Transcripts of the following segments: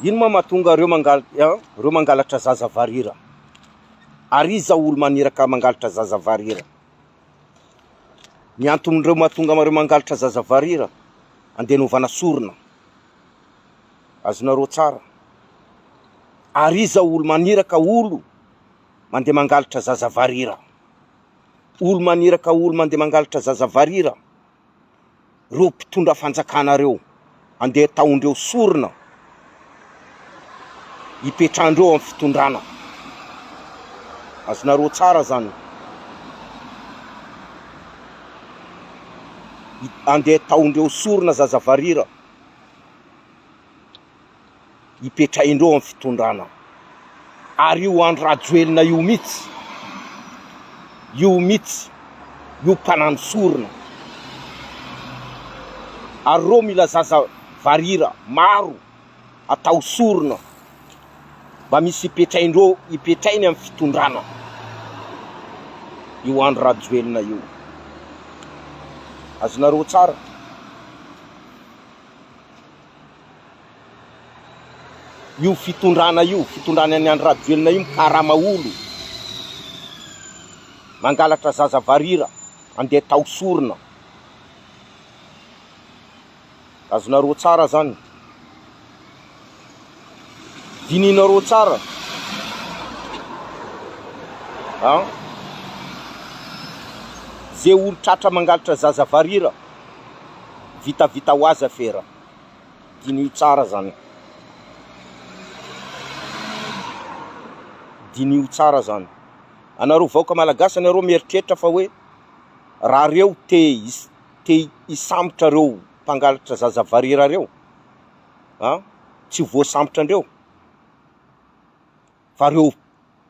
Ino ma mahatonga reo mangalatra zaza varira? Ariza olo maniraka mangalatra zaza varira. Ny anton'ireo mahatonga mareo mangalatra zaza varira, andeha novana sorona. Azonareo tsara. Ariza olo maniraka olo mandeha mangalatra zaza varira. Olo maniraka olo mandeha mangalatra zaza varira. Reo mpitondra fanjakana reo, andeha taondreo sorona, ipetrandreo amin'ny fitondrana. Azonareo tsara zany. Andeha taondreo sorona zaza varira, ipetraindreo amin'ny fitondrana. Ary io andro rajoelina io mitsy, io mpanano sorona. Ary reo mila zaza varira maro atao sorona, mba misy ipetrainy amin'ny fitondrana. Io andro rajoelina io. Azonareo tsara. Io fitondrana ny andro rajoelina io mikarama olo, mangalatra zaza varira, andeha tao sorona. Azonareo tsara zany. Dininareo tsara. Ze olo tratra mangalatra zaza varira, vita ho aza fera. Dinio tsara zany. Dinio tsara zany. Anareo vahoaka malagasy, anareo mieritreritra fa hoe raha reo te hisambotra reo mpangalatra zaza varira reo, tsy voasambotra andreo. Fa reo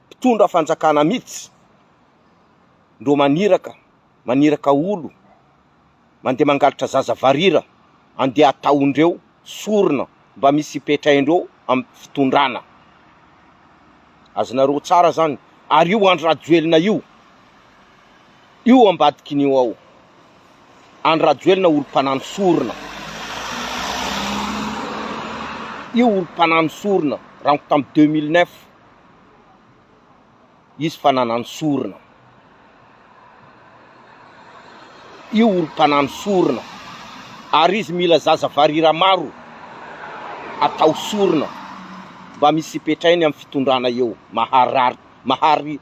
mpitondra fanjakana mitsy, ndro maniraka olo mandeha mangalatra zaza varira, andeha ataondreo sorona mba misy ipetraindreo amin'ny fitondrana. Azonareo tsara zany. Ary io andro rajoelina io ambadikin'io ao. Andro rajoelina olo mpanano sorona. Io olo mpanano sorona, raha tamin'ny 2009, izy fa nanano sorona. Io olo mpanano sorona. Ary izy mila zaza varira maro atao sorona, mba misy ipetrainy amin'ny fitondrana eo. Mahary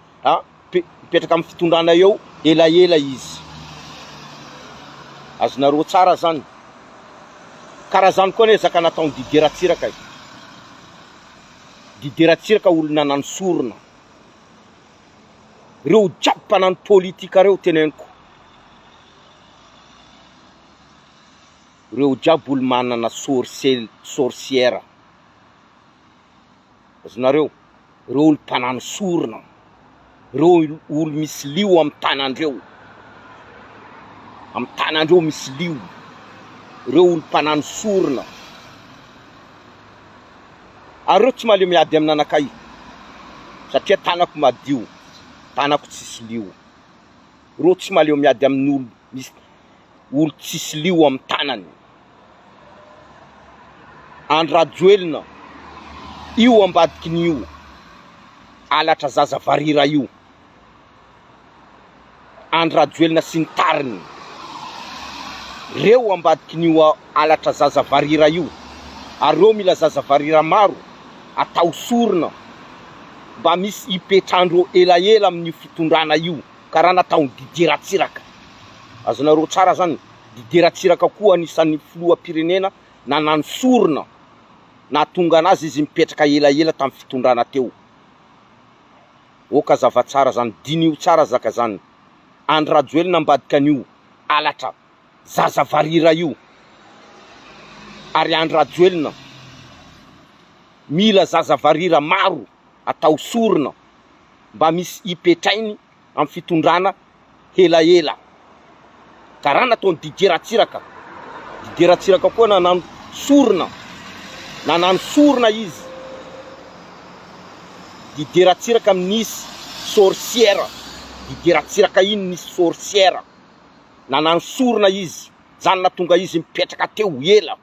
mipetraka amin'ny fitondrana eo elaela izy. Azonareo tsara zany. Karaha zany koa ne zaka nataony Didier Ratsiraka. Didier Ratsiraka olo nanano sorona. Reo jiaby mpanano politika reo teneniko. Reo jiaby olo manana sorcière. Azonareo, reo olo mpanano sorona. Reo olo misy lio amin'ny tanandreo. Amin'ny tanandreo misy lio. Reo olo mpanano sorona. Ary reo tsy maleo miady amin'ny anakay, satria tanako madio, tanako tsisy lio. Reo tsy maleo miady amin'ny olo tsisy lio amin'ny tanany. Andro rajoelina io ambadikin'io alatra zaza varira io. Andro rajoelina sy ny tariny, reo ambadikin'io alatra zaza varira io. Ary reo mila zaza varira maro atao sorona, mba misy ipetrandreo elaela amin'ny fitondrana io, karaha nataony Didier Ratsiraka. Azonareo tsara zany. Didier Ratsiraka koa anisan'ny filoham-pirenena nanano sorona, nahatonga anazy izy mipetraka elaela tamin'ny fitondrana teo. Oka zava-tsara zany. Dinio tsara zaka zany. Andro rajoelina ambadikan'io alatra zaza varira io. Ary andro rajoelina mila zaza varira maro atao sorona, mba misy ipetrainy amin'ny fitondrana elaela. Karaha nataony Didier Ratsiraka. Didier Ratsiraka koa nanano sorona. Nanano sorona izy. Didier Ratsiraka nisy sorcière. Didier Ratsiraka iny nisy sorcière. Nanano sorona izy. Zany natonga izy mipetraka teo ela.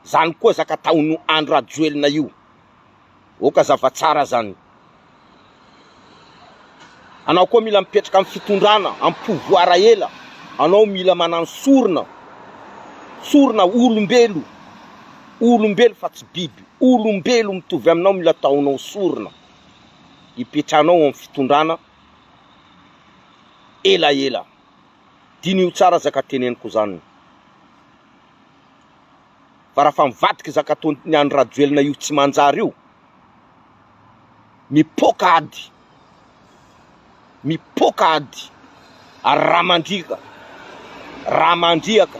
Zany koa zaka taony andro rajoelina io. oka zavatsara zany. Anao koa mila mipetraka amin'ny fitondrana, amin'ny pouvoir ela. Anao mila manano sorona olombelo. Olombelo fa tsy biby. Olombelo mitovy aminao mila taonao sorona. Ipetranao amin'ny fitondrana ela. Dinio tsara zaka teneniko zany. Fa raha fa mivadiky zaka ataony andro rajoelina io tsy manjary io, mipoka ady ary raha mandriaka.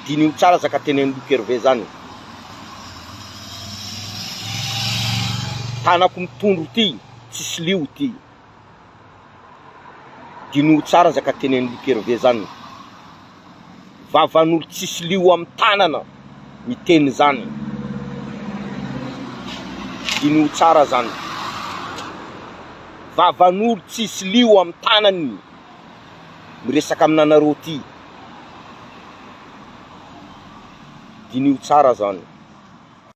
Dinio tsara zaka tenen'ny Luc Herve zany. Tanako mitondro ty, tsisy lio ty. Dinio tsara zaka tenen'ny Luc Herve zany. Vavan'olo tsisy lio amin'ny tanana miteny zany. Dinio tsara zany. Vavan'olo tsisy lio amin'ny tanany miresaka amin'anareo ty. Dinio tsara zany.